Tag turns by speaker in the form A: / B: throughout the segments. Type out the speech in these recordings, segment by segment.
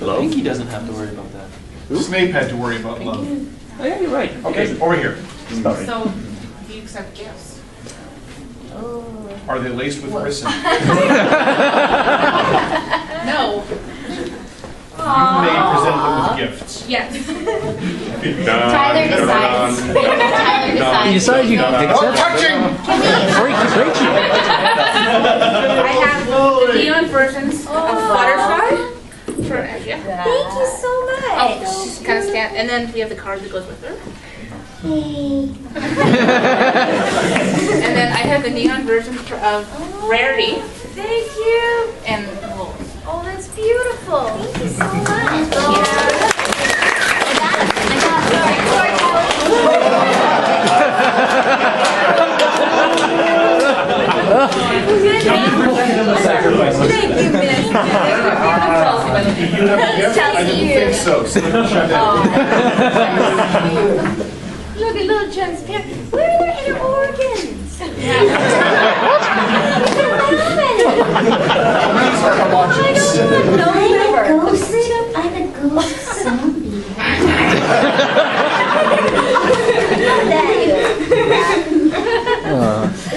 A: love.
B: Pinky doesn't have to worry about that.
C: Snape had to worry about love.
B: Oh yeah, you're right.
C: Okay, over here.
A: Sorry.
D: So, do you accept gifts?
C: Are they laced with ricin?
D: No.
C: You may present them with gifts.
D: Yes.
E: Tyler decides. Tyler decides.
A: You decide you
C: No touching!
A: break you.
D: I have the neon versions of Fluttershy. For
E: Thank you so much.
D: Oh, she's kind of stand, and then we have the card that goes with her.
E: Yay.
D: And then I have the neon version of Rarity
E: Thank you.
D: and Wolf.
E: Oh, that's beautiful. Thank you so much. Thank you, Miss.
C: You have a gift? I didn't think so. So shut down.
E: Look at little transparent. Where are their inner organs?
C: These are homogeneous.
E: I'm a ghost zombie.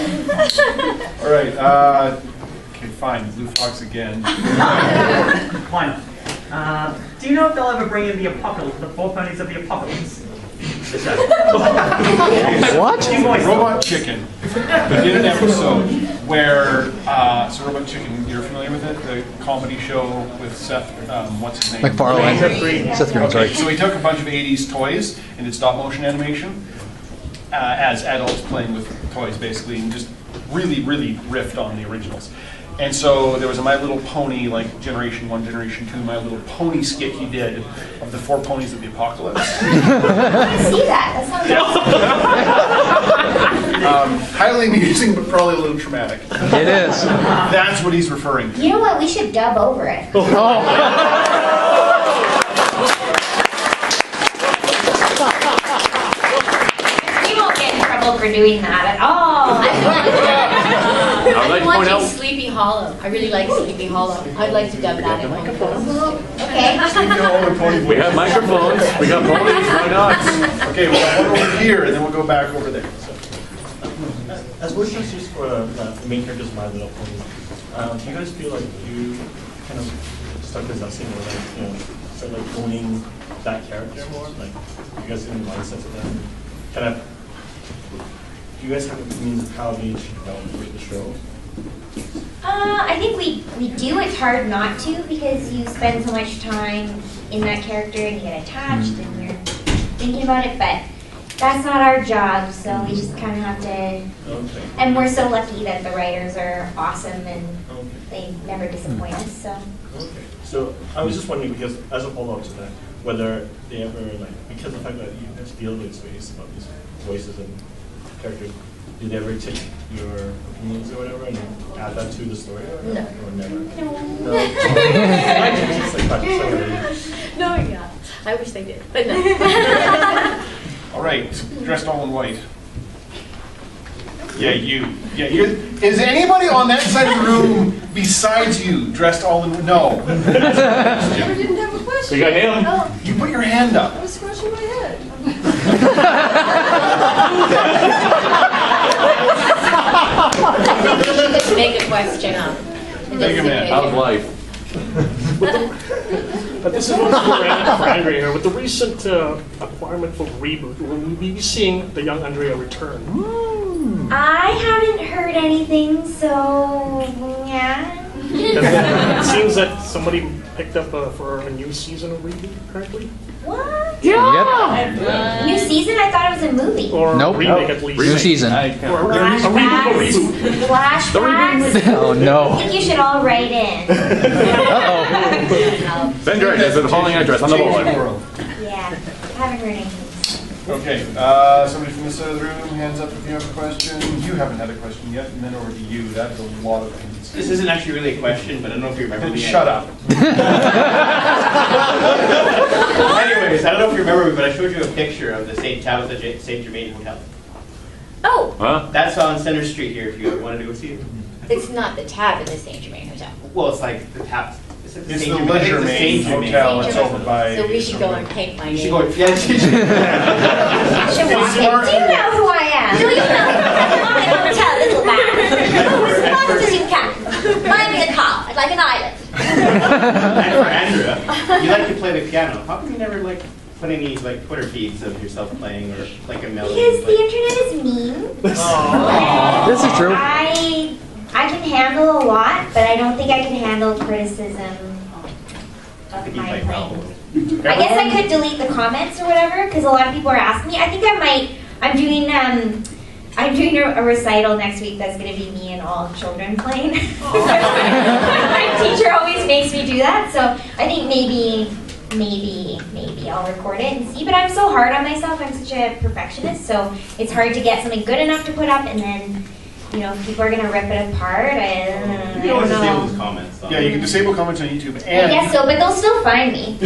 C: All right. Okay, fine. Blue Fox again.
F: One. Do you know if they'll ever bring in the apocalypse, the four ponies of the apocalypse?
A: What?
C: Robot Chicken. We did an episode where, so Robot Chicken, you're familiar with it? The comedy show with Seth, what's his name?
A: MacFarlane. Seth Green, sorry.
C: So he took a bunch of 80s toys and did stop motion animation as adults playing with toys basically, and just really, really riffed on the originals. And so there was a My Little Pony, like Generation 1, Generation 2, My Little Pony skit he did of the four ponies of the apocalypse.
E: I see that. That sounds awesome.
C: Highly amusing, but probably a little traumatic.
A: It is.
C: That's what he's referring to.
E: You know what? We should dub over it. We won't get in trouble for doing that at all.
A: I'd like to point out.
G: Sleepy Hollow. I really like Sleepy Hollow. I'd like to dub that in.
E: Okay.
A: We have microphones. We got ponies. Why not?
C: Okay, we'll have one over here, and then we'll go back over there.
H: As voice actors for the main characters of My Little Pony, do you guys feel like you kind of start possessing or like, you know, start like owning that character more? Like, you guys in the mindset of them? Kind of, do you guys have a means of how they should create the show?
E: I think we do. It's hard not to because you spend so much time in that character and you get attached and you're thinking about it, but that's not our job, so we just kind of have to.
H: Okay.
E: And we're so lucky that the writers are awesome and
H: Okay.
E: they never disappoint us. So.
H: Okay. So I was just wondering, because as a follow-up to that, whether they ever, like, because of the fact that you guys feel these ways about these voices and characters, did they ever take your opinions or whatever and add that to the story? Or
G: No.
H: Or never?
E: No.
H: No. It's like practice.
G: No, yeah. I wish they did, but no.
C: All right, dressed all in white. Yeah, you. Yeah, you. Is anybody on that side of the room besides you dressed all in? No.
I: I didn't have a question.
A: We got him.
I: Oh,
C: You put your hand up.
I: I was scratching my head.
G: I think we should make a question up.
C: Make him in.
A: How's life?
J: This is one for Andrea here. With the recent acquirement for reboot, will we be seeing the young Andrea return?
E: I haven't heard anything, so yeah.
J: It seems that somebody picked up for a new season of reboot currently,
E: What?
A: Yep.
E: New season? I thought it was a movie.
J: or
A: Nope.
J: remake at least.
A: New season.
J: Or a reboot or reboot.
E: Flashbacks?
A: Oh
E: I
A: no.
E: think you should all write in.
A: Uh-oh. Ben Drake is the following address on the
C: Changing
A: board.
C: world.
E: Yeah, haven't heard anything.
C: Okay, somebody from this side of the room, hands up if you have a question. You haven't had a question yet, and then over to you. That's a lot of things.
B: This isn't actually really a question, but I don't know if you remember
C: Then
B: me.
C: shut up.
B: Anyways, I don't know if you remember me, but I showed you a picture of the St. Tabitha St. Germain Hotel.
G: Oh,
A: Huh?
B: That's on Center Street here if you wanted to go see it.
G: it's not the tab in the St. Germain Hotel.
B: Well, it's like the tap. It's like
C: It's
B: Saint
C: the
B: Germain-
C: Leisure
B: it's the
C: Main
B: Saint Germain.
C: Hotel. It's over by.
G: So we should go and paint my
B: You should
G: name.
B: go, yeah, you should.
E: Should walk in. Do you know who I am? Do you know? I don't tell little man. Who's as fast as you can. Mine is a cow. I'd like an island.
B: And for Andrea, you like to play the piano. How come you never like put any like Twitter feeds of yourself playing or like a melody?
E: Because the internet is mean.
A: This is true.
E: I can handle a lot, but I don't think I can handle criticism
B: I
E: of
B: think you
E: my
B: play well.
E: playing. I guess I could delete the comments or whatever, because a lot of people are asking me. I think I might. I'm doing a recital next week that's going to be me and all children playing. My teacher always makes me do that, so I think maybe I'll record it and see. But I'm so hard on myself. I'm such a perfectionist, so it's hard to get something good enough to put up, and then, you know, if people are going to rip it apart, I
B: You can always
E: don't
B: disable
E: know.
B: those comments. Though.
C: Yeah, you can disable comments on YouTube
E: I
C: and
E: guess so, but they'll still find me.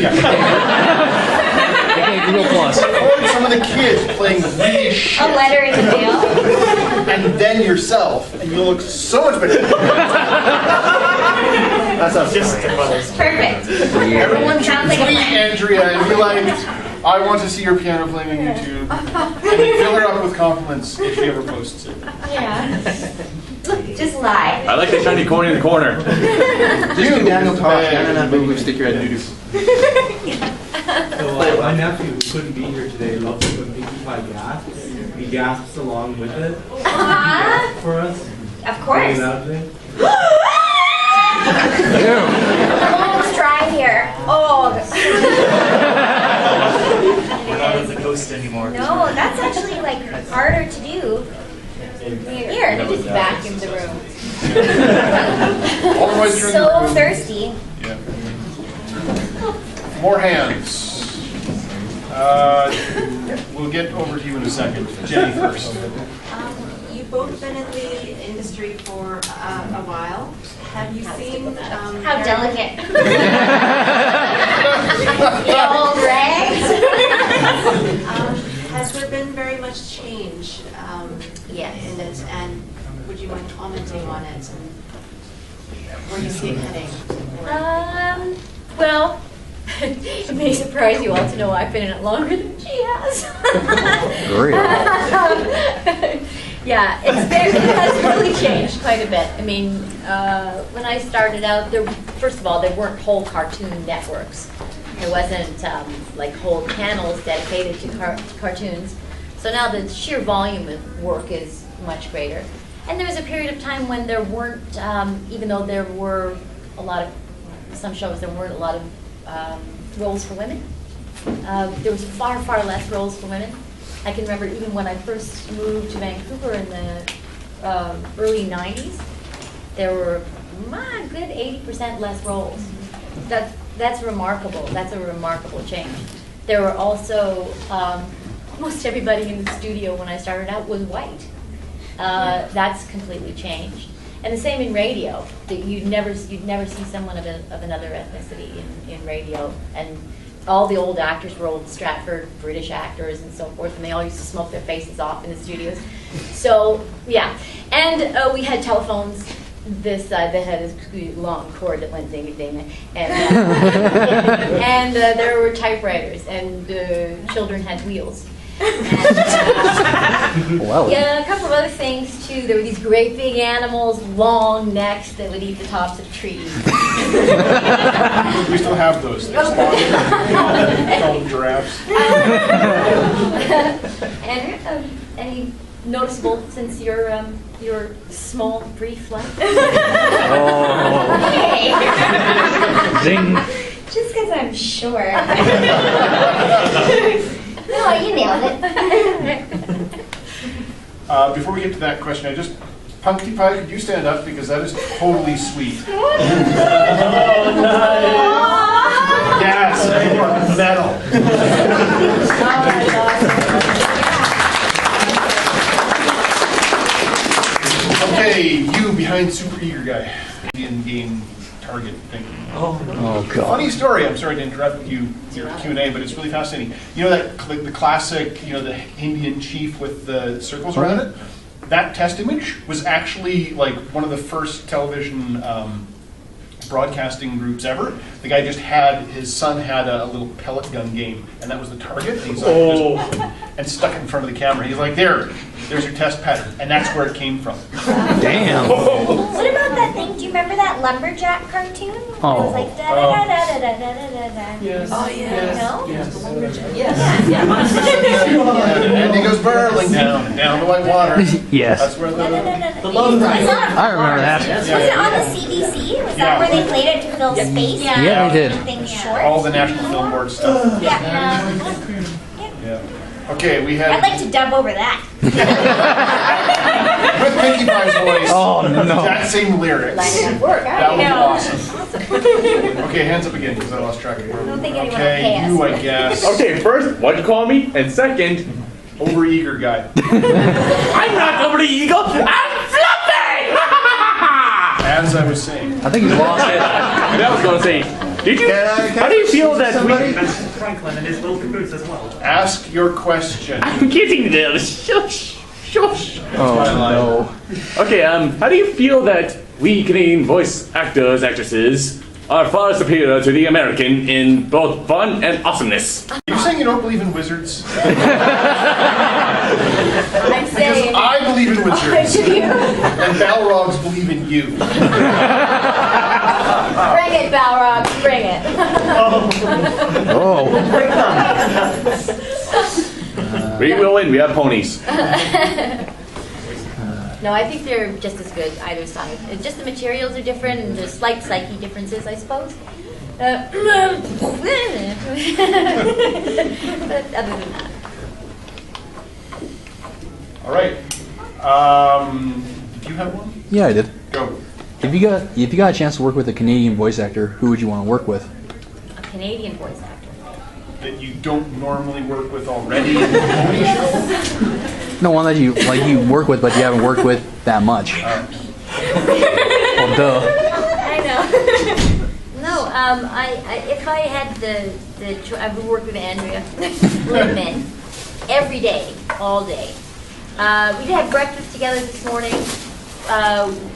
A: Google Plus.
C: record some of the kids playing really shit,
E: A letter in the mail.
C: and then yourself, and you'll look so much better.
H: That sounds
J: Just
E: Perfect.
C: Everyone should
E: Sounds like a
C: tweet
E: plan.
C: Andrea and be like, I want to see your piano playing on YouTube. And then fill her up with compliments if she ever posts it.
E: Yeah. Just lie.
A: I like the shiny coin in the corner.
C: Just do Daniel talk.
A: Stick your head in doo-doo.
K: So my nephew couldn't be here today. Loves it when people buy gas. He gasps along with it for us.
E: Of course.
K: Very loudly.
E: Almost dry here. Oh.
F: We're not on the coast anymore.
E: No, that's actually like harder to do. Here.
G: Just vacuum the room.
C: All the way through the
E: So
C: room.
E: thirsty.
C: Yeah. More hands. We'll get over to you in a second. Jenny first.
I: You've both been in the industry for a while. Have you seen...
E: How delicate. The old rags.
I: Has there been very much change
E: Yes.
I: in it? And would you mind commenting on it? And where you see it heading?
G: Well, it may surprise you all to know I've been in it longer than she has. Yeah, it has really changed quite a bit. I mean, when I started out, first of all, there weren't whole cartoon networks. There wasn't like whole channels dedicated to cartoons. So now the sheer volume of work is much greater. And there was a period of time when there weren't, even though there were a lot of, some shows, there weren't a lot of roles for women. There was far, far less roles for women. I can remember even when I first moved to Vancouver in the early 90s, there were a good 80% less roles. That's remarkable. That's a remarkable change. There were also, almost everybody in the studio when I started out was white. That's completely changed. And the same in radio. That you'd never see someone of another ethnicity in radio. And all the old actors were old Stratford British actors and so forth, and they all used to smoke their faces off in the studios. So yeah, and we had telephones this side that had this long cord that went ding ding, and there were typewriters, and children had wheels.
A: Wow.
G: Yeah, a couple of other things too. There were these great big animals, long necks that would eat the tops of trees.
C: We still have those things. Called giraffes.
G: And any noticeable since your small, brief life?
E: Hey.
A: Zing.
E: Just because I'm short. No, you nailed it.
C: Before we get to that question, Punky Pie, could you stand up because that is totally sweet. Yes, you are metal. Okay, you behind Super Eager Guy, in-game target thing.
A: Oh God.
C: Funny story. I'm sorry to interrupt your Q&A, but it's really fascinating. You know that the classic, the Indian chief with the circles around it. That test image was actually like one of the first television broadcasting groups ever. The guy just had, his son had a little pellet gun game, and that was the target. And, and stuck it in front of the camera. He's like, there's your test pattern. And that's where it came from.
L: Damn.
E: What about that thing? Do you remember that lumberjack cartoon? It was like da da da da da da da da da.
K: Yes.
I: Oh, yes.
E: No?
I: Yes.
C: And he goes burling down the white water.
L: Yes.
C: That's where
E: Da, da, da, da, da.
H: The love
E: Was
H: triangle.
E: that-
L: I remember that.
E: Was it on the CBC? Was that where they played it to fill space?
L: Yeah, they did.
E: Things short?
C: all the National Film Board stuff.
E: Yeah.
C: Yeah. Okay, we
E: I'd
C: had
E: like to dub over that.
C: with Pinkie Pie's voice.
L: Oh, no.
C: That same lyrics.
G: Line up work.
C: That would be
E: know.
C: awesome. Okay, hands up again because I lost track of it.
E: I don't think anyone will
C: Okay,
E: pay us.
C: you, I guess.
A: Okay, first, what'd you call me? And second,
C: Overeager guy.
A: I'm not over the eagle, I'm fluffy!
C: As I was saying.
L: I think he's lost it.
A: I was gonna say, did you? How do you feel that we?
F: That's Franklin and his little caboose as well.
C: Ask your question.
A: I'm getting there. Shush, shush.
L: Oh, no.
A: Okay, how do you feel that we Canadian voice actors, actresses, are far superior to the American in both fun and awesomeness?
C: Are you saying you don't believe in wizards?
G: I'm
C: Because
G: saying.
C: I believe in wizards.
G: Do you?
C: And Balrogs believe in you.
G: Bring it, Balrog, bring it.
L: Oh.
A: We will win. We have ponies.
G: No, I think they're just as good either side. It's just the materials are different and there's slight psyche differences, I suppose. But other than that.
C: All right. Did you have one?
L: Yeah, I did.
C: Go.
L: If you got a chance to work with a Canadian voice actor, who would you want to work with?
G: A Canadian voice actor.
C: That you don't normally work with already in the pony show?
L: No, one that you work with, but you haven't worked with that much. Well, duh.
G: I know. No, if I had I would work with Andrea Lindman every day, all day. We had breakfast together this morning.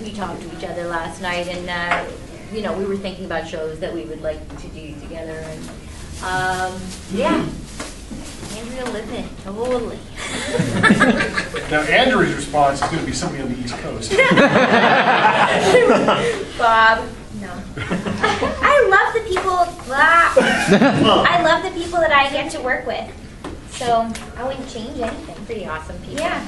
G: We talked to each other last night, and we were thinking about shows that we would like to do together. And yeah, Andrea Lindman, totally.
C: Now, Andrew's response is going to be somebody on the East Coast.
E: Bob, no. I love the people. I love the people that I get to work with. So I wouldn't change anything.
G: Pretty awesome people.
E: Yeah.